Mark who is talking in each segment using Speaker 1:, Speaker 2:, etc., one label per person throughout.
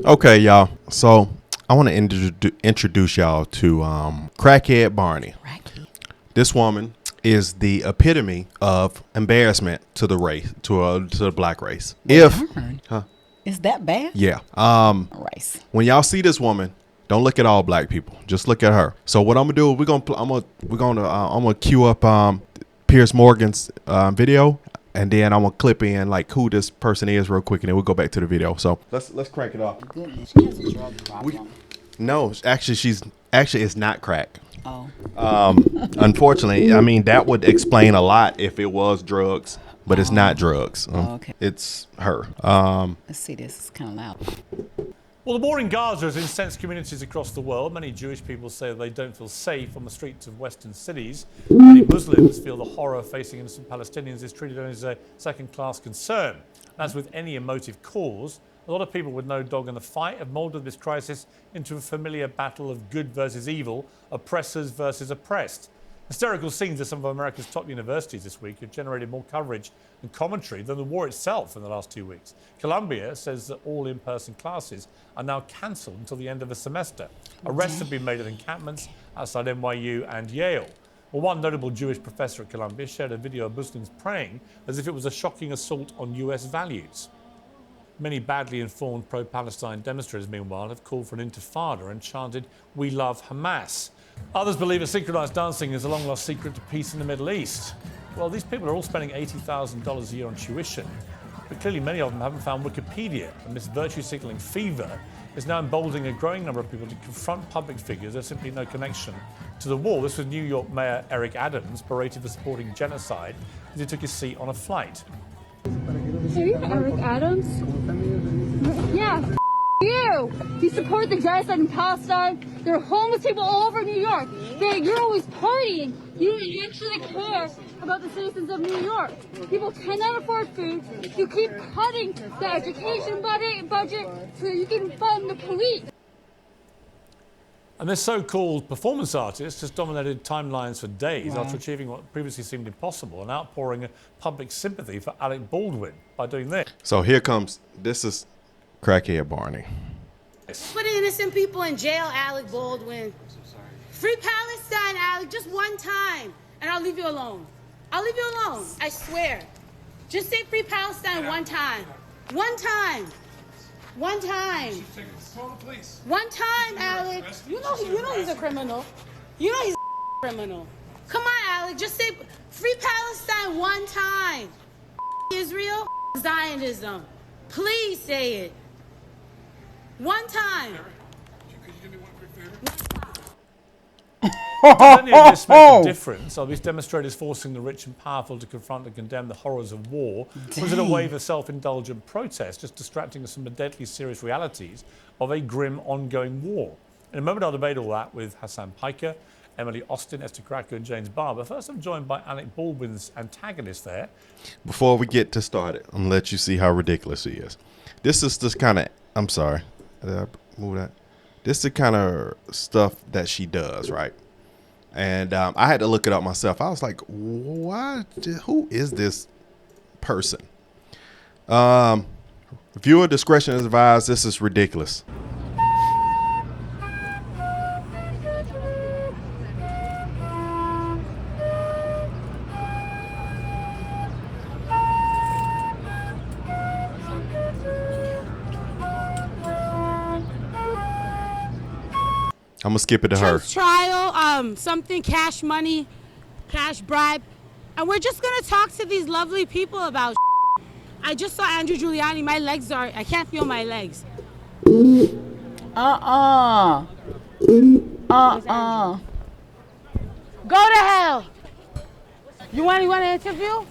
Speaker 1: Okay, y'all. So I want to introduce y'all to Crackhead Barney. This woman is the epitome of embarrassment to the race, to the black race.
Speaker 2: Is that bad?
Speaker 1: Yeah.
Speaker 2: Race.
Speaker 1: When y'all see this woman, don't look at all black people. Just look at her. So what I'm gonna do? I'm gonna cue up Piers Morgan's video, and then I'm gonna clip in like who this person is real quick, and then we'll go back to the video. So let's crank it off.
Speaker 2: Goodness, she has a drug problem.
Speaker 1: No, actually, it's not crack.
Speaker 2: Oh.
Speaker 1: Unfortunately, I mean that would explain a lot if it was drugs, but it's not drugs.
Speaker 2: Okay.
Speaker 1: It's her.
Speaker 2: Let's see this. It's kind of loud.
Speaker 3: Well, the war in Gaza has incensed communities across the world. Many Jewish people say they don't feel safe on the streets of Western cities. Many Muslims feel the horror facing innocent Palestinians is treated only as a second-class concern. As with any emotive cause, a lot of people with no dog in the fight have moulded this crisis into a familiar battle of good versus evil, oppressors versus oppressed. Hysterical scenes at some of America's top universities this week have generated more coverage and commentary than the war itself in the last 2 weeks. Columbia says that all in-person classes are now cancelled until the end of the semester. Arrests have been made at encampments outside NYU and Yale. Well, one notable Jewish professor at Columbia shared a video of Muslims praying as if it was a shocking assault on US values. Many badly informed pro-Palestine demonstrators, meanwhile, have called for an intifada and chanted, "We love Hamas." Others believe that synchronized dancing is a long-lost secret to peace in the Middle East. Well, these people are all spending $80,000 a year on tuition, but clearly many of them haven't found Wikipedia, and this virtue-signaling fever is now emboldening a growing number of people to confront public figures who have simply no connection to the war. This was New York Mayor Eric Adams, berated for supporting genocide as he took his seat on a flight.
Speaker 4: Are you Eric Adams? Yeah, you! You support the genocide in Palestine. There are homeless people all over New York. You're always partying. You don't actually care about the citizens of New York. People cannot afford food. You keep cutting the education budget so you can fund the police.
Speaker 3: And this so-called performance artist has dominated timelines for days after achieving what previously seemed impossible, an outpouring of public sympathy for Alec Baldwin by doing this.
Speaker 1: So here comes, this is Crackhead Barney.
Speaker 5: Put innocent people in jail, Alec Baldwin. Free Palestine, Alec, just one time, and I'll leave you alone. I'll leave you alone, I swear. Just say free Palestine one time. One time. One time. One time, Alec. You know he's a criminal. You know he's a criminal. Come on, Alec, just say free Palestine one time. Israel, Zionism. Please say it. One time.
Speaker 3: Could you do me one quick favor? Does any of this make a difference? Are these demonstrators forcing the rich and powerful to confront and condemn the horrors of war? Or is it a wave of self-indulgent protest, just distracting us from the deadly serious realities of a grim ongoing war? In a moment, I'll debate all that with Hassan Piker, Emily Austin, Esther Cracker, and James Barber. First, I'm joined by Alec Baldwin's antagonist there.
Speaker 1: Before we get to started, I'm gonna let you see how ridiculous he is. This is just kind of, I'm sorry, did I move that? This is the kind of stuff that she does, right? And I had to look it up myself. I was like, who is this person? Viewer discretion is advised. This is ridiculous. I'm gonna skip it to her.
Speaker 5: Trial, something, cash money, cash bribe. And we're just gonna talk to these lovely people about I just saw Andrew Giuliani. My legs I can't feel my legs.
Speaker 2: Go
Speaker 5: to hell. You want an interview?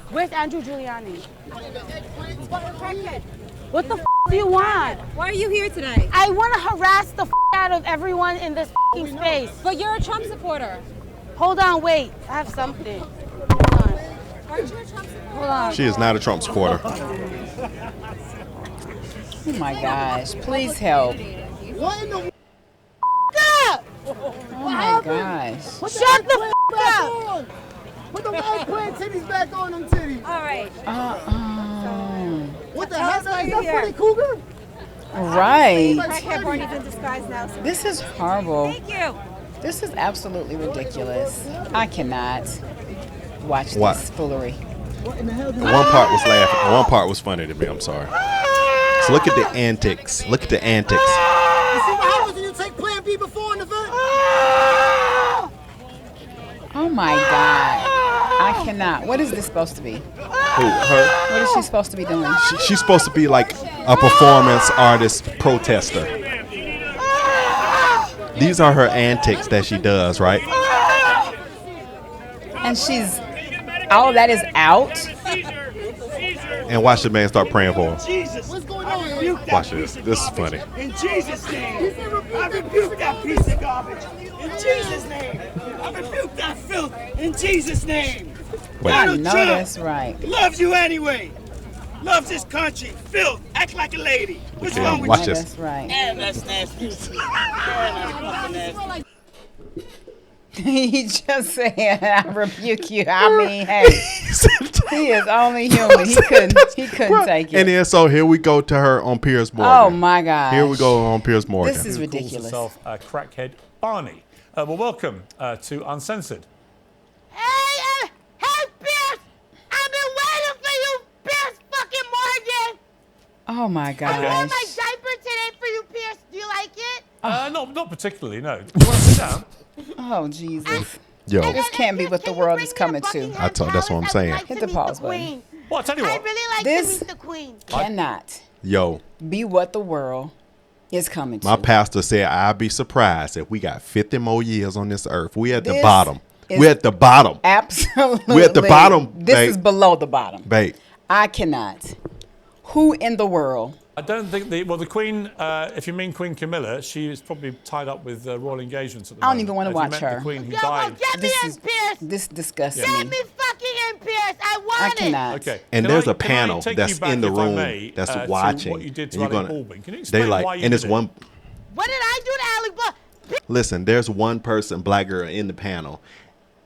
Speaker 5: Where's Andrew Giuliani? What the do you want?
Speaker 6: Why are you here tonight?
Speaker 5: I want to harass the out of everyone in this space.
Speaker 6: But you're a Trump supporter.
Speaker 5: Hold on, wait. I have something. Hold on.
Speaker 6: Aren't you a Trump supporter?
Speaker 5: Hold on.
Speaker 1: She is not a Trump supporter.
Speaker 2: Oh my gosh! Please help.
Speaker 5: What in the
Speaker 2: Oh my gosh!
Speaker 5: Shut the up!
Speaker 7: Put the white plant titties back on them titties.
Speaker 6: All right.
Speaker 7: What the hell? Is that Freddy Cougar?
Speaker 2: Right.
Speaker 6: Crackhead parties in disguise now. So
Speaker 2: This is horrible.
Speaker 6: thank you.
Speaker 2: This is absolutely ridiculous. I cannot watch
Speaker 1: What?
Speaker 2: this foolery.
Speaker 1: One part was laughing. One part was funny to me. I'm sorry. So look at the antics. Look at the antics.
Speaker 7: You see what happens when you take Plan B before an event?
Speaker 2: Oh my God. I cannot. What is this supposed to be?
Speaker 1: Who? Her?
Speaker 2: What is she supposed to be doing?
Speaker 1: She's supposed to be like a performance artist protester. These are her antics that she does, right?
Speaker 2: And she's, all of that is out.
Speaker 1: And watch the man start praying for her.
Speaker 8: Jesus,
Speaker 7: What's going
Speaker 8: I
Speaker 7: on?
Speaker 8: rebuke that
Speaker 1: Watch this. This is funny.
Speaker 8: in Jesus' name. I rebuke that piece of garbage in Jesus' name. I rebuke that filth in Jesus' name.
Speaker 1: Wait.
Speaker 2: I
Speaker 8: Donald
Speaker 2: know
Speaker 8: Trump
Speaker 2: that's right.
Speaker 8: loves you anyway. Loves this country. Filth. Act like a lady. What's
Speaker 1: Okay,
Speaker 8: wrong with
Speaker 1: watch
Speaker 8: you?
Speaker 1: this.
Speaker 2: That's right.
Speaker 8: Damn, that's nasty. Damn, that's nasty.
Speaker 2: He just said, "I rebuke you." I mean, hey, he is only human. He couldn't take it.
Speaker 1: And then so here we go to her on Piers Morgan.
Speaker 2: Oh my God.
Speaker 1: Here we go on Piers Morgan.
Speaker 2: This is
Speaker 3: Who calls
Speaker 2: ridiculous.
Speaker 3: herself Crackhead Barney. Well, welcome to Uncensored.
Speaker 5: Hey, Piers! I've been waiting for you, Piers fucking Morgan!
Speaker 2: Oh my
Speaker 5: I
Speaker 2: gosh.
Speaker 5: wore my diaper today for you, Piers. Do you like it?
Speaker 3: Not particularly, no. Do you want to sit down?
Speaker 2: Oh Jesus.
Speaker 1: Yo,
Speaker 2: This can't be what the
Speaker 5: Can you
Speaker 2: world
Speaker 5: bring
Speaker 2: is
Speaker 5: me
Speaker 2: coming
Speaker 5: to
Speaker 2: to.
Speaker 5: Buckingham
Speaker 1: I told- that's what I'm
Speaker 5: Palace?
Speaker 1: saying.
Speaker 5: I'd like
Speaker 2: Hit
Speaker 5: to
Speaker 2: the
Speaker 5: meet
Speaker 2: pause
Speaker 5: the
Speaker 2: button.
Speaker 5: Queen.
Speaker 3: Well, I tell you
Speaker 5: I'd
Speaker 3: what.
Speaker 5: really like
Speaker 2: This-
Speaker 5: to meet the Queen.
Speaker 2: Cannot
Speaker 1: yo,
Speaker 2: be what the world is coming to.
Speaker 1: my pastor said I'd be surprised if we got 50 more years on this earth. We at the
Speaker 2: This
Speaker 1: bottom.
Speaker 2: is-
Speaker 1: We're at the bottom,
Speaker 2: Absolutely.
Speaker 1: We're at the bottom,
Speaker 2: This
Speaker 1: babe.
Speaker 2: is below the bottom.
Speaker 1: babe.
Speaker 2: I cannot. Who in the world?
Speaker 3: I don't think the Queen, if you mean Queen Camilla, she is probably tied up with royal engagements at the
Speaker 2: I don't
Speaker 3: moment.
Speaker 2: even wanna
Speaker 3: If you
Speaker 2: watch
Speaker 3: meant
Speaker 2: her.
Speaker 3: The Queen who
Speaker 5: Yo, well,
Speaker 3: died.
Speaker 5: get me
Speaker 2: This
Speaker 5: in,
Speaker 2: is
Speaker 5: Piers.
Speaker 2: this disgusts
Speaker 5: Get
Speaker 2: me.
Speaker 5: me fucking in, Piers. I
Speaker 2: I
Speaker 5: want it.
Speaker 2: cannot.
Speaker 3: Okay.
Speaker 1: And
Speaker 3: Can
Speaker 1: there's
Speaker 3: I-
Speaker 1: a
Speaker 3: can I
Speaker 1: panel
Speaker 3: take
Speaker 1: that's
Speaker 3: you back,
Speaker 1: in the
Speaker 3: if I
Speaker 1: room
Speaker 3: may,
Speaker 1: that's
Speaker 3: to
Speaker 1: watching.
Speaker 3: what you did to
Speaker 1: and
Speaker 3: Alec Baldwin. Can you
Speaker 1: they
Speaker 3: explain
Speaker 1: like,
Speaker 3: why you
Speaker 1: and it's
Speaker 3: did it?
Speaker 1: one.
Speaker 5: What did I do to Alec Baldwin?
Speaker 1: Listen, there's one person, black girl, in the panel.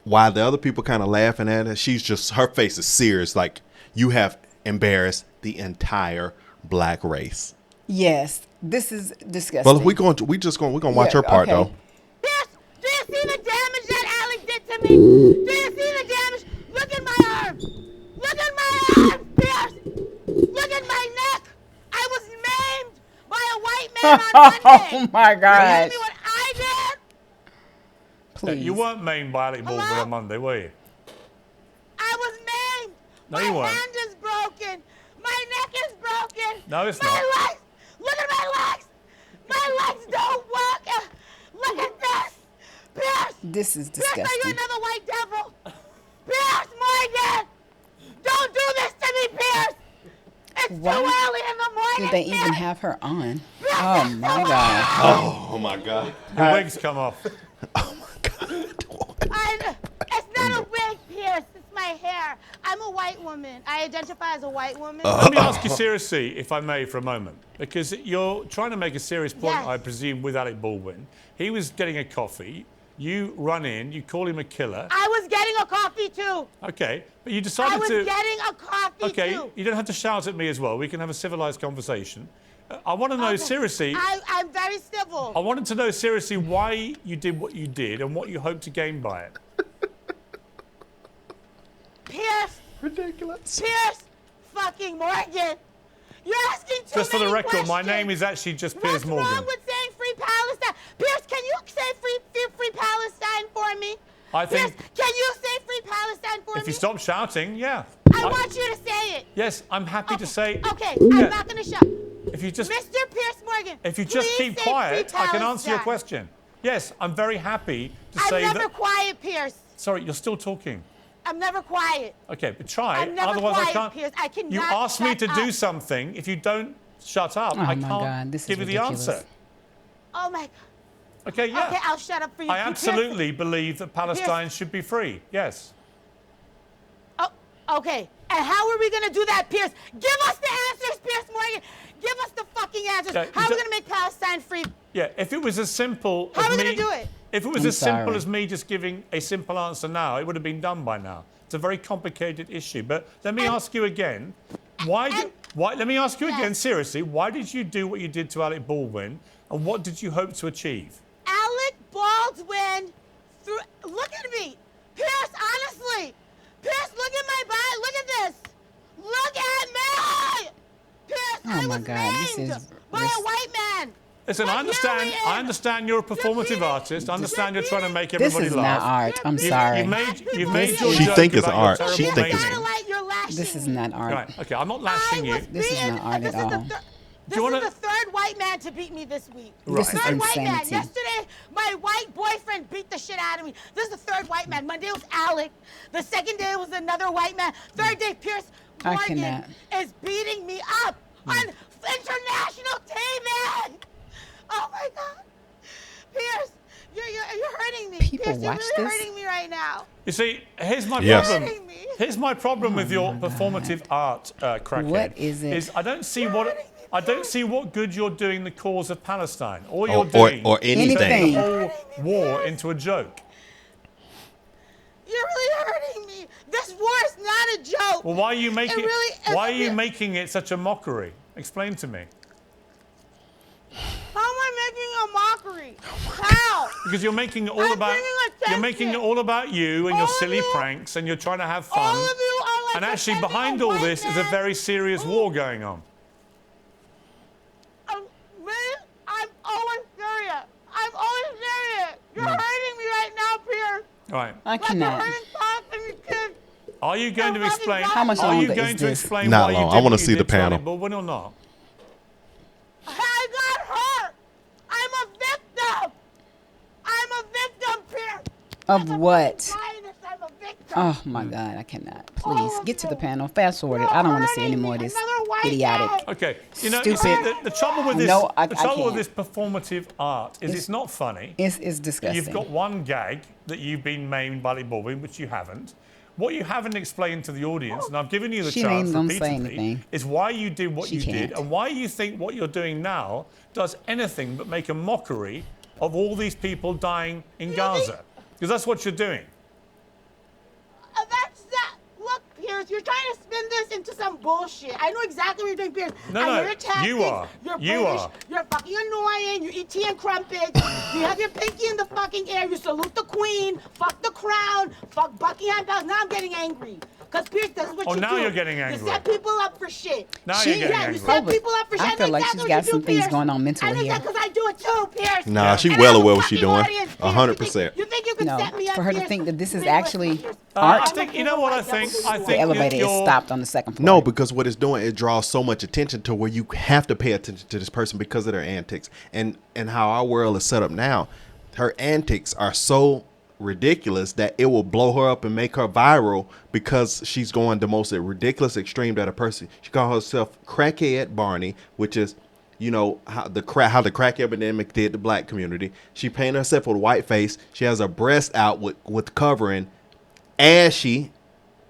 Speaker 1: While the other people kind of laughing at her, she's just, her face is serious. Like, you have embarrassed the entire black race.
Speaker 2: Yes, this is disgusting.
Speaker 1: Well, if we're gonna watch her part
Speaker 2: okay.
Speaker 1: though.
Speaker 5: Piers, do you see the damage that Alec did to me? Do you see the damage? Look at my arm. Look at my arm, Piers. Look at my neck. I was maimed by a white man on Monday.
Speaker 2: Oh my
Speaker 5: You
Speaker 2: gosh.
Speaker 5: see what I did?
Speaker 2: Please.
Speaker 3: You weren't maimed by Alec Baldwin
Speaker 5: Hello?
Speaker 3: on Monday, were you?
Speaker 5: I was maimed.
Speaker 3: No,
Speaker 5: my
Speaker 3: you weren't.
Speaker 5: hand is broken. My neck is broken.
Speaker 3: No, it's
Speaker 5: my
Speaker 3: not.
Speaker 5: legs. Look at my legs. My legs don't work. Look at this. Piers.
Speaker 2: This is
Speaker 5: Piers, are you
Speaker 2: disgusting.
Speaker 5: another white devil? Piers Morgan. Don't do this to me, Piers. It's
Speaker 2: Why
Speaker 5: too early in the morning.
Speaker 2: Did they even
Speaker 5: Piers.
Speaker 2: have her on? Oh my God.
Speaker 1: Oh my god.
Speaker 3: Your wigs come off.
Speaker 1: Oh my god.
Speaker 5: It's not a wig, Piers. It's my hair. I'm a white woman. I identify as a white woman.
Speaker 3: Let me ask you seriously, if I may, for a moment, because you're trying to make a serious point,
Speaker 5: Yes.
Speaker 3: I presume, with Alec Baldwin. He was getting a coffee. You run in. You call him a killer.
Speaker 5: I was getting a coffee too.
Speaker 3: Okay, but you
Speaker 5: I
Speaker 3: decided
Speaker 5: was
Speaker 3: to.
Speaker 5: getting a coffee
Speaker 3: Okay,
Speaker 5: too.
Speaker 3: you don't have to shout at me as well. We can have a civilized conversation. I want to know
Speaker 5: Okay.
Speaker 3: seriously.
Speaker 5: I'm very civil.
Speaker 3: I wanted to know seriously why you did what you did and what you hope to gain by it.
Speaker 5: Piers,
Speaker 1: Ridiculous.
Speaker 5: Piers, fucking Morgan. You're asking too
Speaker 3: Just for the
Speaker 5: many
Speaker 3: record, my
Speaker 5: questions.
Speaker 3: name is actually just Piers
Speaker 5: What's
Speaker 3: Morgan.
Speaker 5: wrong with saying free Palestine? Piers, can you say free Palestine for me?
Speaker 3: I
Speaker 5: Piers,
Speaker 3: think
Speaker 5: can you say free Palestine for
Speaker 3: if
Speaker 5: me?
Speaker 3: you stop shouting, yeah.
Speaker 5: I want you to say it.
Speaker 3: Yes, I'm happy to say.
Speaker 5: Okay,
Speaker 3: Yeah.
Speaker 5: I'm not gonna shout.
Speaker 3: If you just
Speaker 5: Mr. Pierce Morgan,
Speaker 3: If you just
Speaker 5: please
Speaker 3: keep
Speaker 5: say
Speaker 3: quiet,
Speaker 5: free
Speaker 3: I can answer your
Speaker 5: Palestine.
Speaker 3: question. Yes, I'm very happy to
Speaker 5: I'm
Speaker 3: say
Speaker 5: never
Speaker 3: that.
Speaker 5: quiet, Pierce.
Speaker 3: Sorry, you're still talking.
Speaker 5: I'm never quiet.
Speaker 3: Okay, but try.
Speaker 5: I'm never
Speaker 3: Otherwise,
Speaker 5: quiet,
Speaker 3: I can't.
Speaker 5: Piers. I cannot
Speaker 3: You asked me
Speaker 5: shut
Speaker 3: to do
Speaker 5: up.
Speaker 3: something. If you don't shut up,
Speaker 2: Oh
Speaker 3: I
Speaker 2: my
Speaker 3: can't
Speaker 2: God, this is
Speaker 3: give you the
Speaker 2: ridiculous.
Speaker 3: answer.
Speaker 5: Oh my God.
Speaker 3: Okay, yeah.
Speaker 5: Okay, I'll shut up for you.
Speaker 3: I
Speaker 5: Pierce.
Speaker 3: absolutely believe that Palestine should be free. Yes.
Speaker 5: Oh, okay. And how are we gonna do that, Pierce? Give us the answers, Pierce Morgan. Give us the fucking answers.
Speaker 3: Yeah,
Speaker 5: how are we
Speaker 3: you
Speaker 5: gonna make Palestine free?
Speaker 3: Yeah. If it was as simple
Speaker 5: How
Speaker 3: as
Speaker 5: are we
Speaker 3: me,
Speaker 5: gonna do it?
Speaker 3: if it was
Speaker 2: I'm
Speaker 3: as simple
Speaker 2: sorry.
Speaker 3: as me just giving a simple answer now, it would have been done by now. It's a very complicated issue. But let me ask you again: why Why? Let me ask you again, seriously. Why did you do what you did to Alec Baldwin, and what did you hope to achieve?
Speaker 5: Alec Baldwin, look at me. Piers, honestly. Piers, look at my body. Look at this. Look at me. Piers, I was maimed by a white man.
Speaker 3: Listen, I understand you're a performative artist. I understand you're trying to make everybody laugh.
Speaker 2: This is not art. I'm sorry.
Speaker 3: You've made your
Speaker 1: She
Speaker 3: joke
Speaker 1: think it's
Speaker 3: about
Speaker 1: art.
Speaker 3: your
Speaker 1: She
Speaker 3: terrible
Speaker 1: think it's
Speaker 3: maiming.
Speaker 2: This is not art.
Speaker 3: Right, okay, I'm not lashing you.
Speaker 2: This is not art at all.
Speaker 5: This is the third white man to beat me this week.
Speaker 3: Right.
Speaker 2: This is
Speaker 5: Third white man.
Speaker 2: insanity.
Speaker 5: Yesterday, my white boyfriend beat the shit out of me. This is the third white man. Monday was Alec. The second day was another white man. Third day, Piers Morgan is beating me up on international TV. Oh my God, Piers, you're hurting me.
Speaker 2: People
Speaker 5: Piers, you're
Speaker 2: watch
Speaker 5: really
Speaker 2: this?
Speaker 5: hurting me right now.
Speaker 3: You see, here's my
Speaker 1: Yes.
Speaker 3: problem. Here's my problem with your performative art, Crackhead.
Speaker 2: What is it?
Speaker 3: I don't see what good you're doing the cause of Palestine. All you're doing
Speaker 1: or
Speaker 3: is
Speaker 1: anything.
Speaker 3: turning the whole war into a joke.
Speaker 5: You're really hurting me. This war is not a joke.
Speaker 3: Well, why are you making why are you
Speaker 5: isn't it?
Speaker 3: making it such a mockery? Explain to me.
Speaker 5: How am I making a mockery? How?
Speaker 3: Because you're making it all
Speaker 5: I'm
Speaker 3: about
Speaker 5: bringing
Speaker 3: you and your
Speaker 5: All of
Speaker 3: silly
Speaker 5: you-
Speaker 3: pranks, and you're trying to have
Speaker 5: All
Speaker 3: fun.
Speaker 5: of you are like
Speaker 3: And actually,
Speaker 5: defending
Speaker 3: behind
Speaker 5: a
Speaker 3: all
Speaker 5: white
Speaker 3: this is a
Speaker 5: man.
Speaker 3: very serious war going on.
Speaker 5: I'm always serious. I'm always serious. You're hurting me right now, Piers.
Speaker 3: All right.
Speaker 2: I
Speaker 5: Like you're
Speaker 2: cannot.
Speaker 5: hurting Pops and your kids.
Speaker 3: Are you going to
Speaker 5: fucking
Speaker 3: explain?
Speaker 5: God.
Speaker 2: How much
Speaker 3: Are you
Speaker 2: longer
Speaker 3: going
Speaker 2: is
Speaker 3: to
Speaker 2: this?
Speaker 3: explain
Speaker 1: Not
Speaker 3: why you
Speaker 1: long.
Speaker 3: did
Speaker 1: I wanna
Speaker 3: what you
Speaker 1: see the
Speaker 3: did to Alec
Speaker 1: panel.
Speaker 3: Baldwin or not?
Speaker 5: I got hurt. I'm a victim. I'm a victim, Piers.
Speaker 2: Of what?
Speaker 5: I'm a victim.
Speaker 2: Oh my God, I cannot. Please get to the panel. Fast forward it. I don't want to see any more of this idiotic.
Speaker 3: Okay, you know,
Speaker 2: Stupid.
Speaker 3: the trouble with this,
Speaker 2: No, I
Speaker 3: the trouble with
Speaker 2: can't.
Speaker 3: this performative art is it's not funny.
Speaker 2: It's disgusting.
Speaker 3: You've got one gag that you've been maimed by Alec Baldwin, which you haven't. What you haven't explained to the audience, and I've given you the
Speaker 2: She
Speaker 3: chance
Speaker 2: ain't gonna say
Speaker 3: repeatedly,
Speaker 2: anything.
Speaker 3: is why you did what
Speaker 2: She
Speaker 3: you did
Speaker 2: can't.
Speaker 3: and why you think what you're doing now does anything but make a mockery of all these people dying in Gaza. Because that's what you're doing.
Speaker 5: That's that. Look, Piers, you're trying to spin this into some bullshit. I know exactly what you're doing, Piers.
Speaker 3: No,
Speaker 5: I know
Speaker 3: no,
Speaker 5: your tactics.
Speaker 3: you are.
Speaker 5: You're
Speaker 3: You
Speaker 5: British.
Speaker 3: are.
Speaker 5: You're fucking annoying. You're eating crumpets. You have your pinky in the fucking air. You salute the queen. Fuck the crown. Fuck Buckingham Palace. Now I'm getting angry. Because, Piers, this is what you do.
Speaker 3: now you're getting angry.
Speaker 5: You set people up for shit.
Speaker 3: Now you're getting
Speaker 5: You
Speaker 3: angry.
Speaker 5: set people up for shit.
Speaker 2: I feel like
Speaker 5: exactly
Speaker 2: she's
Speaker 5: what
Speaker 2: got
Speaker 5: you
Speaker 2: some
Speaker 5: do,
Speaker 2: things
Speaker 5: Piers.
Speaker 2: going on mentally
Speaker 5: I know
Speaker 2: here.
Speaker 5: because I do it too, Piers.
Speaker 1: Nah, she
Speaker 5: And
Speaker 1: well
Speaker 5: I'm a
Speaker 1: aware what she
Speaker 5: fucking
Speaker 1: doing.
Speaker 5: audience, Piers.
Speaker 1: 100%.
Speaker 5: You think you can
Speaker 2: No,
Speaker 5: set me up,
Speaker 2: for her to
Speaker 5: Piers?
Speaker 2: think that this is
Speaker 5: Really,
Speaker 2: actually
Speaker 5: Piers.
Speaker 3: I
Speaker 2: art.
Speaker 3: think, you know what I think? I
Speaker 2: The
Speaker 3: think
Speaker 2: elevator is
Speaker 3: you're-
Speaker 2: stopped on the second floor.
Speaker 1: No, because what it's doing, it draws so much attention to where you have to pay attention to this person because of their antics and how our world is set up now. Her antics are so ridiculous that it will blow her up and make her viral because she's going the most ridiculous extreme that a person. She called herself Crackhead Barney, which is, you know, how the crack epidemic did the black community. She painted herself with a white face. She has her breast out with covering, ashy,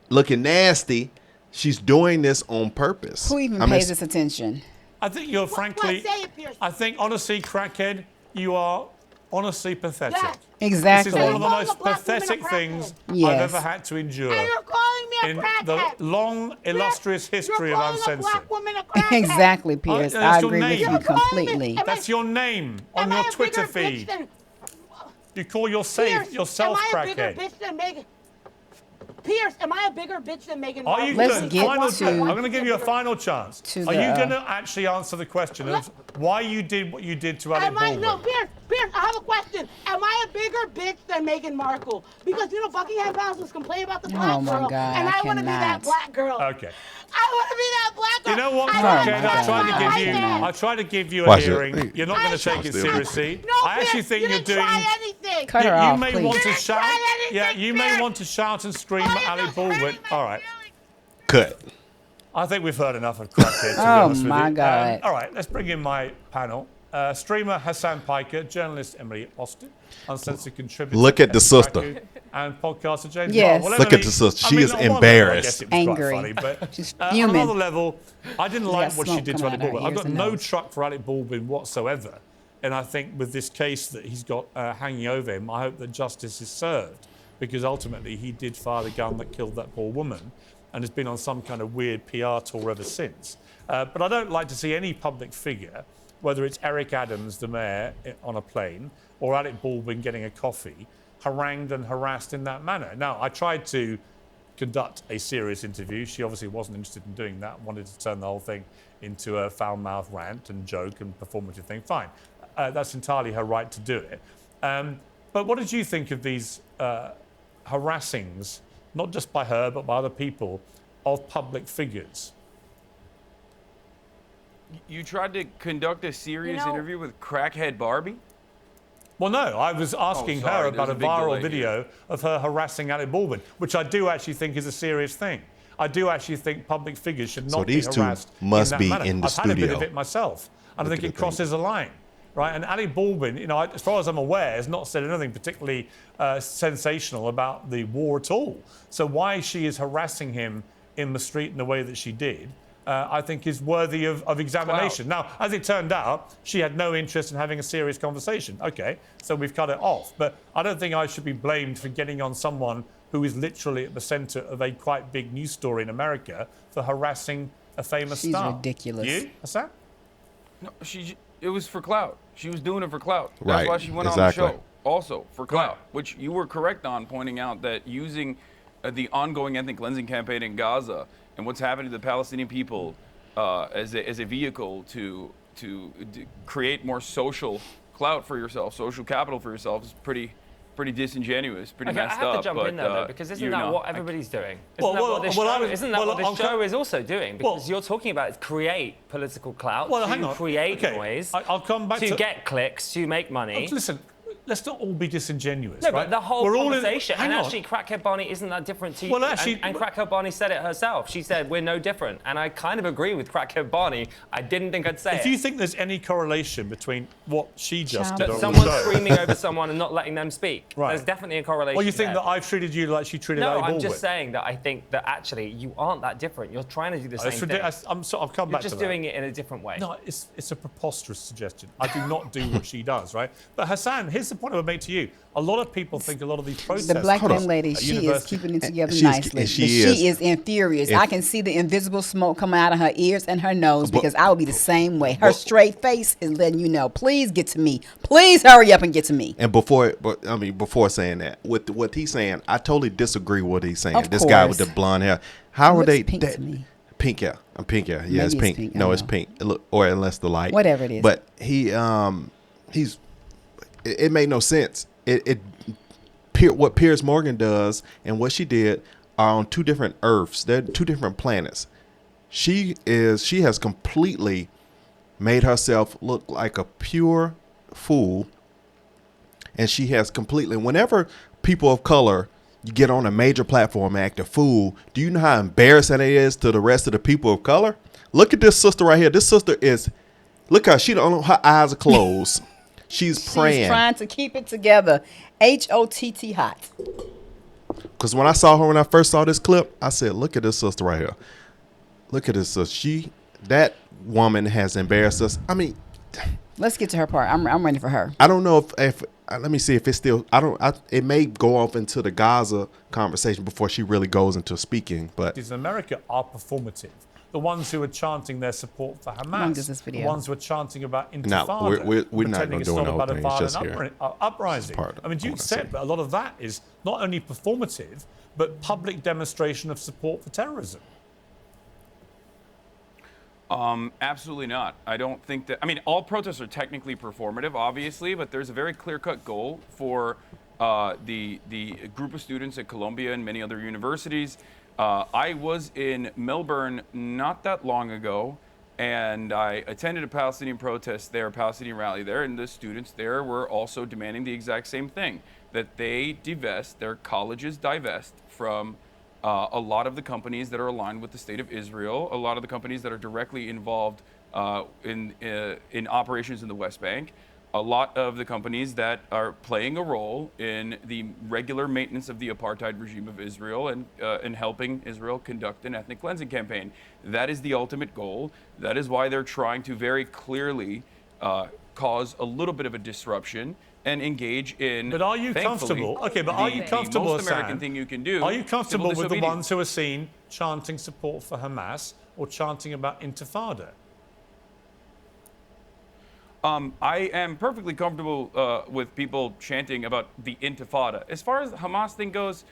Speaker 1: looking nasty. She's doing this on purpose.
Speaker 2: Who even
Speaker 1: I mean,
Speaker 2: pays this attention?
Speaker 3: I think you're frankly,
Speaker 5: say it, Piers.
Speaker 3: I think honestly, Crackhead, you are honestly pathetic.
Speaker 5: Yes.
Speaker 2: Exactly.
Speaker 3: This is one of the
Speaker 5: Calling
Speaker 3: most
Speaker 5: a black woman a
Speaker 3: pathetic
Speaker 5: crackhead.
Speaker 3: things
Speaker 2: Yes.
Speaker 3: I've ever had to endure
Speaker 5: And you're calling me a
Speaker 3: in
Speaker 5: crackhead.
Speaker 3: the long, illustrious history
Speaker 5: You're
Speaker 3: of
Speaker 5: calling a
Speaker 3: Uncensored.
Speaker 5: black woman a crackhead.
Speaker 2: Exactly, Piers.
Speaker 3: that's
Speaker 2: I
Speaker 3: your
Speaker 2: agree with
Speaker 3: name.
Speaker 2: you
Speaker 3: You're
Speaker 5: calling me-
Speaker 2: completely.
Speaker 5: Am
Speaker 3: That's your name on
Speaker 5: Am I
Speaker 3: your
Speaker 5: a
Speaker 3: Twitter
Speaker 5: bigger bitch
Speaker 3: feed.
Speaker 5: than-
Speaker 3: You call
Speaker 5: Piers,
Speaker 3: yourself
Speaker 5: am I a bigger
Speaker 3: Crackhead.
Speaker 5: bitch than Megan? Piers, am I a bigger bitch than Megan?
Speaker 3: Are you
Speaker 2: Let's
Speaker 3: gonna,
Speaker 2: get
Speaker 3: final
Speaker 2: to-
Speaker 3: chance. I'm going to give you a final chance.
Speaker 2: to
Speaker 3: Are you
Speaker 2: the,
Speaker 3: going to actually answer the question of why you did what you did to Alec
Speaker 5: Am I?
Speaker 3: Baldwin?
Speaker 5: No, Piers, I have a question. Am I a bigger bitch than Meghan Markle? Because, you know, Buckingham Palace was complaining about the black
Speaker 2: Oh, my
Speaker 5: girl.
Speaker 2: God,
Speaker 5: and
Speaker 2: I
Speaker 5: I want to be that
Speaker 2: cannot.
Speaker 5: black girl.
Speaker 3: Okay.
Speaker 5: I want to be that black girl.
Speaker 3: You know what,
Speaker 5: I
Speaker 3: Crackhead?
Speaker 2: my
Speaker 3: I tried
Speaker 2: God,
Speaker 3: to
Speaker 2: I
Speaker 3: give you.
Speaker 2: cannot.
Speaker 3: I tried to give you a
Speaker 1: Watch it.
Speaker 3: hearing. You're not going to take it
Speaker 1: Still.
Speaker 3: seriously.
Speaker 5: No,
Speaker 3: I actually
Speaker 5: Piers,
Speaker 3: think
Speaker 5: you
Speaker 3: you're
Speaker 5: didn't
Speaker 3: doing.
Speaker 5: try anything.
Speaker 2: Cut her
Speaker 3: You
Speaker 2: off,
Speaker 3: may
Speaker 2: please.
Speaker 3: want to
Speaker 5: didn't
Speaker 3: shout.
Speaker 5: try anything,
Speaker 3: Yeah, you may
Speaker 5: Piers.
Speaker 3: want to shout and scream
Speaker 5: All
Speaker 3: at
Speaker 5: you're
Speaker 3: Alec
Speaker 5: just
Speaker 3: Baldwin.
Speaker 5: hurting my
Speaker 3: All right.
Speaker 5: feelings.
Speaker 1: Cut.
Speaker 3: I think we've heard enough of Crackhead, to be
Speaker 2: Oh,
Speaker 3: honest with
Speaker 2: my
Speaker 3: you.
Speaker 2: God.
Speaker 3: All right, let's bring in my panel. Streamer Hassan Piker, journalist Emily Austin, uncensored contributor.
Speaker 1: Look at the
Speaker 3: Emily
Speaker 1: sister.
Speaker 3: Crackhead, and podcaster James.
Speaker 2: Yes.
Speaker 3: Bond. Well,
Speaker 1: Look at
Speaker 3: Emily,
Speaker 1: the sister.
Speaker 3: I
Speaker 1: She
Speaker 3: mean,
Speaker 1: is
Speaker 3: on one level,
Speaker 1: embarrassed.
Speaker 3: I guess it was
Speaker 2: Angry.
Speaker 3: quite funny, but
Speaker 2: She's
Speaker 3: on
Speaker 2: fuming.
Speaker 3: another level, I didn't like
Speaker 2: got
Speaker 3: what she
Speaker 2: smoke
Speaker 3: did to
Speaker 2: coming
Speaker 3: Alec
Speaker 2: out of her
Speaker 3: Baldwin. I've
Speaker 2: ears
Speaker 3: got
Speaker 2: and
Speaker 3: no
Speaker 2: nose.
Speaker 3: truck for Alec Baldwin whatsoever. And I think with this case that he's got hanging over him, I hope that justice is served, because ultimately he did fire the gun that killed that poor woman. and has been on some kind of weird PR tour ever since. But I don't like to see any public figure, whether it's Eric Adams, the mayor, on a plane, or Alec Baldwin getting a coffee, harangued and harassed in that manner. Now, I tried to conduct a serious interview. She obviously wasn't interested in doing that, wanted to turn the whole thing into a foul-mouthed rant and joke and performative thing. Fine. That's entirely her right to do it. But what did you think of these harassings, not just by her, but by other people, of public figures?
Speaker 9: You tried to conduct a serious interview with Crackhead Barbie?
Speaker 3: Well, no, I was asking her about a viral video of her harassing Alec Baldwin, which I do actually think is a serious thing. I do actually think public figures should not be harassed.
Speaker 1: So these two must be
Speaker 3: manner.
Speaker 1: in the
Speaker 3: studio. I've had a bit of it myself, and I think it crosses a line. Right, and Alec Baldwin, you know, as far as I'm aware, has not said anything particularly sensational about the war at all. So why she is harassing him in the street in the way that she did, I think is worthy of examination. Wow. Now, as it turned out, she had no interest in having a serious conversation. Okay, so we've cut it off. But I don't think I should be blamed for getting on someone who is literally at the centre of a quite big news story in America for harassing a famous star.
Speaker 2: She's ridiculous.
Speaker 3: You? What's that?
Speaker 9: No, it was for clout. She was doing it for clout. That's
Speaker 1: Right,
Speaker 9: why she went
Speaker 1: exactly.
Speaker 9: on the show. Also for clout, which you were correct on pointing out that using the ongoing ethnic cleansing campaign in Gaza and what's happening to the Palestinian people as a vehicle to create more social clout for yourself, social capital for yourself is pretty disingenuous, pretty messed up.
Speaker 10: I have to jump in there, though, because isn't that what everybody's doing? Isn't that what this show is also doing? Because you're talking about create political clout, create noise,
Speaker 3: I'll come back
Speaker 10: to get clicks, to make money.
Speaker 3: Listen, let's not all be disingenuous.
Speaker 10: No,
Speaker 3: right?
Speaker 10: but the whole conversation, and
Speaker 3: on.
Speaker 10: actually Crackhead Barney isn't that different to you.
Speaker 3: Well, actually,
Speaker 10: and Crackhead Barney said it herself. She said, we're no different. And I kind of agree with Crackhead Barney. I didn't think I'd say it.
Speaker 3: If you think there's any correlation between what she just did on
Speaker 10: someone
Speaker 3: the show...
Speaker 10: screaming over someone and not letting them speak,
Speaker 3: right.
Speaker 10: There's definitely a correlation.
Speaker 3: Well, you think
Speaker 10: there.
Speaker 3: that I've treated you like she treated Alec Baldwin?
Speaker 10: No, I'm just saying that I think that actually you aren't that different. You're trying to do the same thing.
Speaker 3: I'll come back to that.
Speaker 10: You're just doing it in a different way.
Speaker 3: No, it's a preposterous suggestion. I do not do what she does, right? But Hassan, here's the point I would make to you. A lot of people think a lot of these protests...
Speaker 2: The black young lady, she is keeping it together nicely. She is infurious. I can see the invisible smoke coming out of her ears and her nose because I would be the same way. Her straight face is letting you know, please get to me. Please hurry up and get to me.
Speaker 1: And before saying that, with what he's saying, I totally disagree with what he's saying. This guy with the blonde hair. How are they...
Speaker 2: Pink to me.
Speaker 1: Pink hair. Pink hair. Yeah,
Speaker 2: Maybe
Speaker 1: it's pink. No, it's pink. Look, or unless the light.
Speaker 2: Whatever it is.
Speaker 1: But it made no sense. What Piers Morgan does and what she did are on two different Earths. They're two different planets. She has completely made herself look like a pure fool, and she has completely. Whenever people of color get on a major platform and act a fool, do you know how embarrassing it is to the rest of the people of color? Look at this sister right here. This sister is. Look how her eyes are closed. She's praying.
Speaker 2: She's trying to keep it together. HOTT hot.
Speaker 1: Because when I first saw this clip, I said, look at this sister right here. Look at this sister. That woman has embarrassed us. I mean,
Speaker 2: let's get to her part. I'm ready for her.
Speaker 1: I don't know if let me see if it's still, it may go off into the Gaza conversation before she really goes into speaking, but.
Speaker 3: In America are performative. The ones who are chanting their support for Hamas, the ones who are chanting about Intifada,
Speaker 1: we're not going to do
Speaker 3: about a
Speaker 1: thing.
Speaker 3: violent uprising. I mean, do you accept that a lot of that is not only performative, but public demonstration of support for terrorism?
Speaker 9: Absolutely not. I don't think that. I mean, all protests are technically performative, obviously, but there's a very clear-cut goal for the group of students at Columbia and many other universities. I was in Melbourne not that long ago, and I attended a Palestinian protest there, a Palestinian rally there, and the students there were also demanding the exact same thing, that they divest, their colleges divest from a lot of the companies that are aligned with the state of Israel, a lot of the companies that are directly involved in operations in the West Bank, a lot of the companies that are playing a role in the regular maintenance of the apartheid regime of Israel and helping Israel conduct an ethnic cleansing campaign. That is the ultimate goal. That is why they're trying to very clearly cause a little bit of a disruption and engage in.
Speaker 3: But are you comfortable? Okay, but are you comfortable,
Speaker 9: the most American thing you can do?
Speaker 3: Are you comfortable with the ones who are seen chanting support for Hamas or chanting about intifada?
Speaker 9: I am perfectly comfortable with people chanting about the intifada. As far as the Hamas thing goes,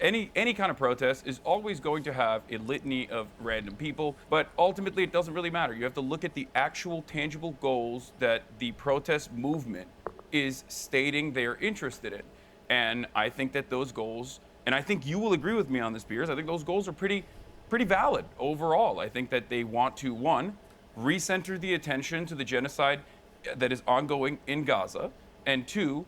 Speaker 9: any kind of protest is always going to have a litany of random people, but ultimately it doesn't really matter. You have to look at the actual tangible goals that the protest movement is stating they're interested in. And I think that those goals, and I think you will agree with me on this, Piers, I think those goals are pretty valid overall. I think that they want to, one, recenter the attention to the genocide that is ongoing in Gaza, and two,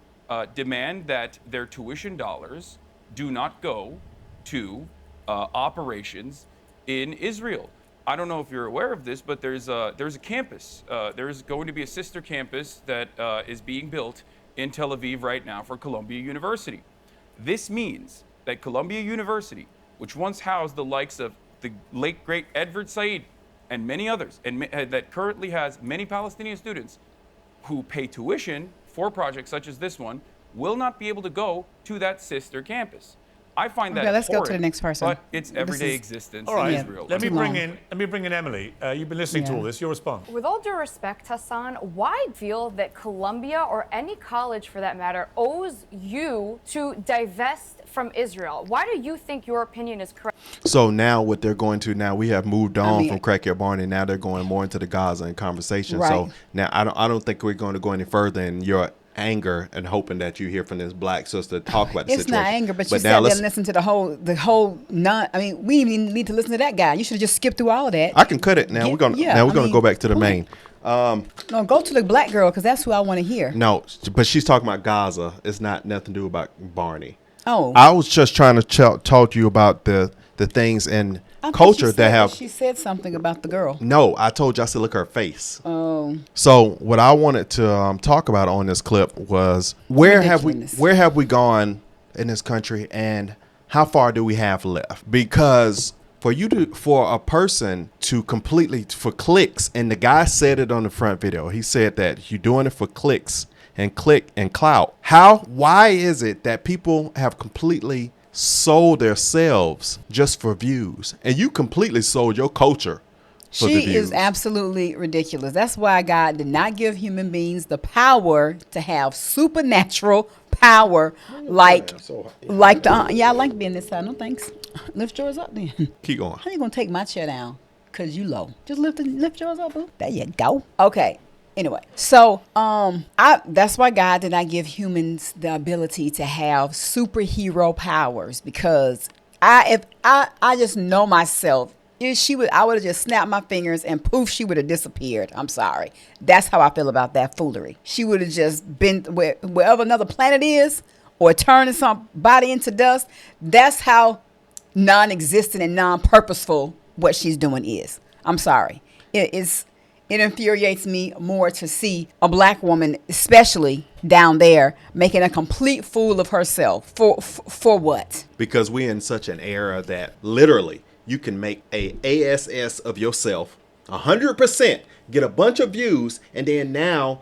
Speaker 9: demand that their tuition dollars do not go to operations in Israel. I don't know if you're aware of this, but there's a campus. There's going to be a sister campus that is being built in Tel Aviv right now for Columbia University. This means that Columbia University, which once housed the likes of the late great Edward Said and many others, and that currently has many Palestinian students who pay tuition for projects such as this one, will not be able to go to that sister campus. I find that
Speaker 2: let's go to the next person.
Speaker 9: But it's everyday existence
Speaker 3: all right,
Speaker 9: in Israel.
Speaker 3: Let me bring in Emily. You've been listening to all this. Your response.
Speaker 11: With all due respect, Hassan, why feel that Columbia or any college for that matter owes you to divest from Israel? Why do you think your opinion is correct?
Speaker 1: So now what they're going to, now we have moved on from Crackhead Barney, and now they're going more into the Gaza and conversation. Right. So now I don't think we're going to go any further in your anger and hoping that you hear from this black sister talk about the situation.
Speaker 2: It's not anger, but you sat there and listened to the whole we even need to listen to that guy. You should have just skipped through all of that.
Speaker 1: I can cut it now. We're gonna go back to the main.
Speaker 2: No, go to the black girl because that's who I want to hear.
Speaker 1: No, but she's talking about Gaza. It's not nothing to do about Barney.
Speaker 2: Oh,
Speaker 1: I was just trying to talk to you about the things and culture that have.
Speaker 2: She said something about the girl.
Speaker 1: No, I told you I said look at her face.
Speaker 2: Oh.
Speaker 1: So what I wanted to talk about on this clip was where have we gone in this country and how far do we have left? Because for a person to completely for clicks, and the guy said it on the front video. He said that you're doing it for clicks and click and clout. Why is it that people have completely sold themselves just for views, and you completely sold your culture for the views?
Speaker 2: She is absolutely ridiculous. That's why God did not give human beings the power to have supernatural power I like being this side. No thanks. Lift yours up then.
Speaker 1: Keep going.
Speaker 2: How you gonna take my chair down? Cause you low. Just lift yours up, boo. There you go. Okay. Anyway, so that's why God did not give humans the ability to have superhero powers, because if I just know myself. I would have just snapped my fingers and poof, she would have disappeared. I'm sorry. That's how I feel about that foolery. She would have just been wherever another planet is, or turning somebody into dust. That's how non-existent and non-purposeful what she's doing is. I'm sorry. It infuriates me more to see a black woman, especially down there, making a complete fool of herself. For what?
Speaker 1: Because we're in such an era that literally you can make a ASS of yourself 100%, get a bunch of views, and then now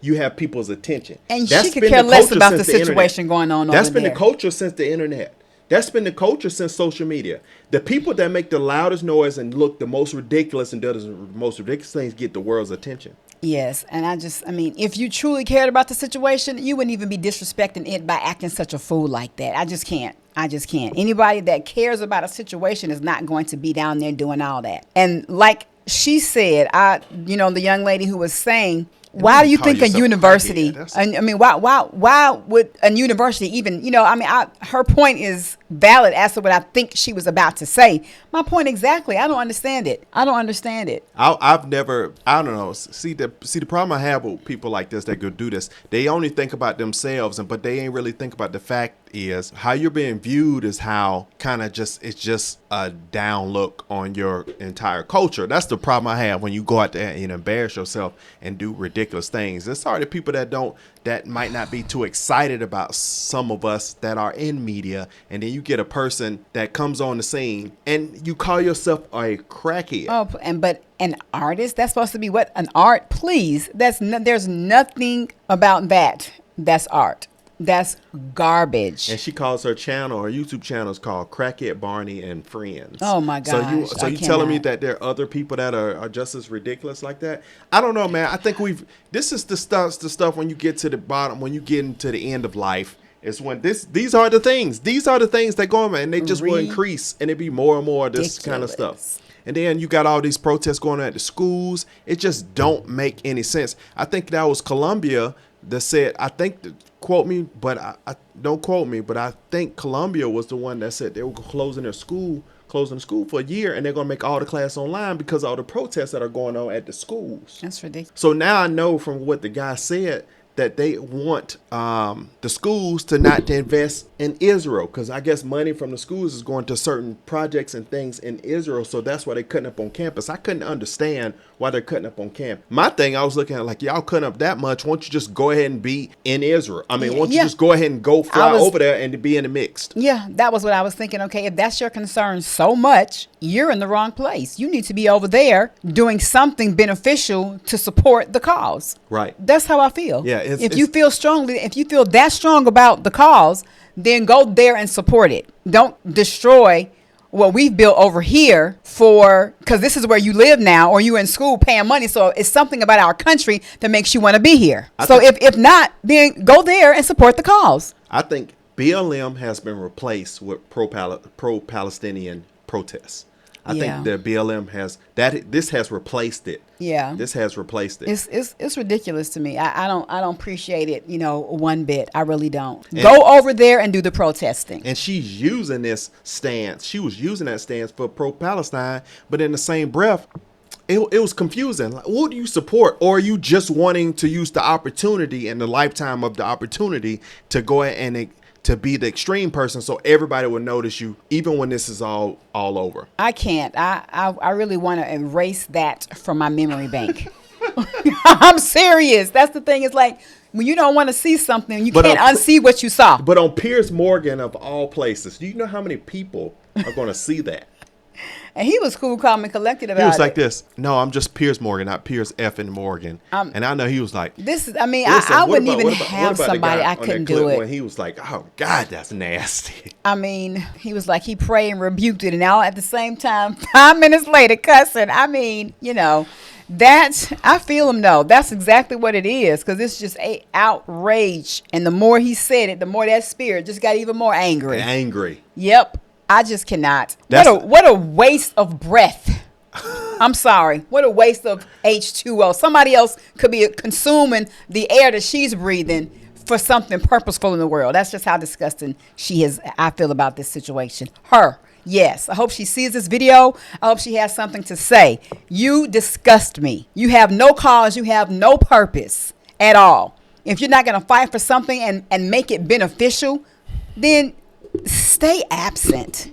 Speaker 1: you have people's attention.
Speaker 2: And she could care less about the situation going on over there.
Speaker 1: That's been the culture since the internet. That's been the culture since social media. The people that make the loudest noise and look the most ridiculous and do the most ridiculous things get the world's attention.
Speaker 2: Yes, and I mean, if you truly cared about the situation, you wouldn't even be disrespecting it by acting such a fool like that. I just can't. Anybody that cares about a situation is not going to be down there doing all that. And like she said, the young lady who was saying, why do you think a university? I mean, why would a university even? Her point is valid as to what I think she was about to say. My point exactly. I don't understand it. I don't know. See the problem I have with people like this that go do this. They only think about themselves, but they ain't really think about the fact is how you're being viewed is how it's just a down look on your entire culture. That's the problem I have when you go out there and embarrass yourself and do ridiculous things. It's hard to people that might not be too excited about some of us that are in media, and then you get a person that comes on the scene and you call yourself a crackhead. Oh, but an artist, that's supposed to be what? An art? Please. There's nothing about that. That's art. That's garbage.
Speaker 1: And she calls her channel, her YouTube channel is called Crackhead Barney and Friends.
Speaker 2: Oh my gosh.
Speaker 1: So you telling me that there are other people that are just as ridiculous like that? I don't know, man. I think this is the stuff when you get to the bottom, when you get into the end of life. It's when these are the things that go on, and they just will increase, and it be more and more of this kind of stuff. And then you got all these protests going on at the schools. It just don't make any sense. I think that was Columbia that said, quote me, but I don't quote me, but I think Columbia was the one that said they were closing the school for a year, and they're going to make all the class online because of all the protests that are going on at the schools.
Speaker 2: That's ridiculous.
Speaker 1: So now I know from what the guy said that they want the schools to not to invest in Israel, because I guess money from the schools is going to certain projects and things in Israel. So that's why they're cutting up on campus. I couldn't understand why they're cutting up on campus. My thing, I was looking at like, y'all cutting up that much. Why don't you just go ahead and be in Israel? I mean, why don't you just go ahead and go fly over there and be in the mixed?
Speaker 2: Yeah, that was what I was thinking. Okay, if that's your concern so much, you're in the wrong place. You need to be over there doing something beneficial to support the cause.
Speaker 1: Right.
Speaker 2: That's how I feel.
Speaker 1: Yeah.
Speaker 2: If you feel that strong about the cause, then go there and support it. Don't destroy what we've built over here because this is where you live now, or you're in school paying money. So it's something about our country that makes you want to be here. If not, then go there and support the cause.
Speaker 1: I think BLM has been replaced with pro-Palestinian protests. I think the BLM this has replaced it.
Speaker 2: Yeah.
Speaker 1: This has replaced it.
Speaker 2: It's ridiculous to me. I don't appreciate it, one bit. I really don't. Go over there and do the protesting.
Speaker 1: And she's using this stance. She was using that stance for pro-Palestine, but in the same breath, it was confusing. Like, what do you support? Or are you just wanting to use the opportunity and the lifetime of the opportunity to go ahead and to be the extreme person so everybody will notice you even when this is all over?
Speaker 2: I can't. I really want to erase that from my memory bank. I'm serious. That's the thing. It's like when you don't want to see something, you can't unsee what you saw.
Speaker 1: But on Piers Morgan of all places, do you know how many people are going to see that?
Speaker 2: And he was cool, calm, and collected about it.
Speaker 1: He was like this. No, I'm just Piers Morgan, not Piers effing Morgan. And I know he was like,
Speaker 2: I wouldn't even have somebody. I couldn't do it.
Speaker 1: When he was like, oh, God, that's nasty.
Speaker 2: I mean, he was like, he prayed and rebuked it. And all at the same time, 5 minutes later, cussing. I mean, I feel him though. That's exactly what it is, because it's just a outrage. And the more he said it, the more that spirit just got even more angry. Yep. I just cannot. What a waste of breath. I'm sorry. What a waste of H2O. Somebody else could be consuming the air that she's breathing for something purposeful in the world. That's just how disgusting I feel about this situation. Her. Yes. I hope she sees this video. I hope she has something to say. You disgust me. You have no cause. You have no purpose at all. If you're not going to fight for something and make it beneficial, then stay absent.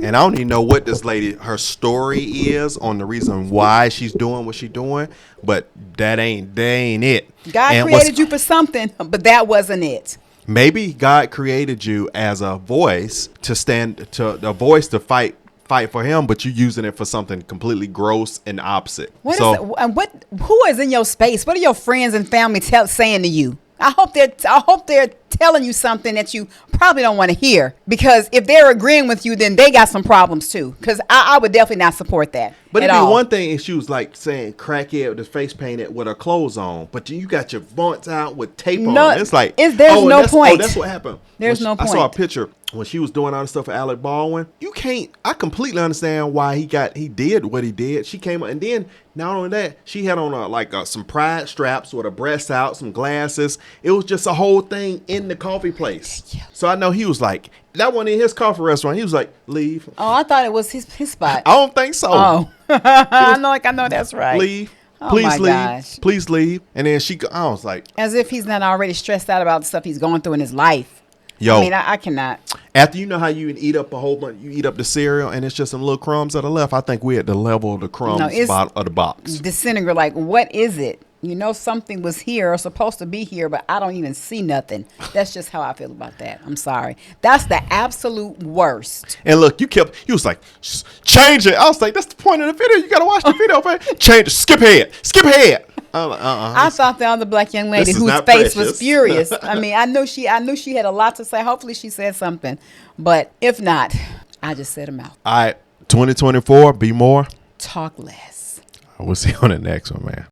Speaker 1: And I don't even know what this lady, her story is on the reason why she's doing what she's doing, but that ain't it.
Speaker 2: God created you for something, but that wasn't it.
Speaker 1: Maybe God created you as a voice to fight for him, but you're using it for something completely gross and opposite.
Speaker 2: Who is in your space? What are your friends and family saying to you? I hope they're telling you something that you probably don't want to hear, because if they're agreeing with you, then they got some problems too. Because I would definitely not support that.
Speaker 1: But it'd be one thing if she was like saying crackhead with the face painted with her clothes on, but you got your buns out with tape on. It's like
Speaker 2: there's no point.
Speaker 1: Oh, that's what happened.
Speaker 2: There's no point.
Speaker 1: I saw a picture when she was doing all the stuff for Alec Baldwin. I completely understand why he did what he did. She came up, and then not only that, she had on some pride straps with her breasts out, some glasses. It was just a whole thing in the coffee place. So I know he was like, that one in his coffee restaurant. He was like, leave.
Speaker 2: Oh, I thought it was his spot.
Speaker 1: I don't think so.
Speaker 2: Oh, I know that's right.
Speaker 1: Leave.
Speaker 2: Please leave. Gosh.
Speaker 1: Please leave. And then I was like,
Speaker 2: as if he's not already stressed out about the stuff he's going through in his life.
Speaker 1: Yo,
Speaker 2: I mean, I cannot.
Speaker 1: After you know how you eat up a whole bunch, you eat up the cereal and it's just some little crumbs that are left. I think we're at the level of the crumbs of the box.
Speaker 2: Disintegrate. Like, what is it? Something was here or supposed to be here, but I don't even see nothing. That's just how I feel about that. I'm sorry. That's the absolute worst.
Speaker 1: And look, he was like, change it. I was like, that's the point of the video. You got to watch the video, man. Change it. Skip ahead.
Speaker 2: I thought the other black young lady whose face was furious. I mean, I knew she had a lot to say. Hopefully she said something. But if not, I just said them out.
Speaker 1: All right, 2024, be more.
Speaker 2: Talk less.
Speaker 1: We'll see you on the next one, man.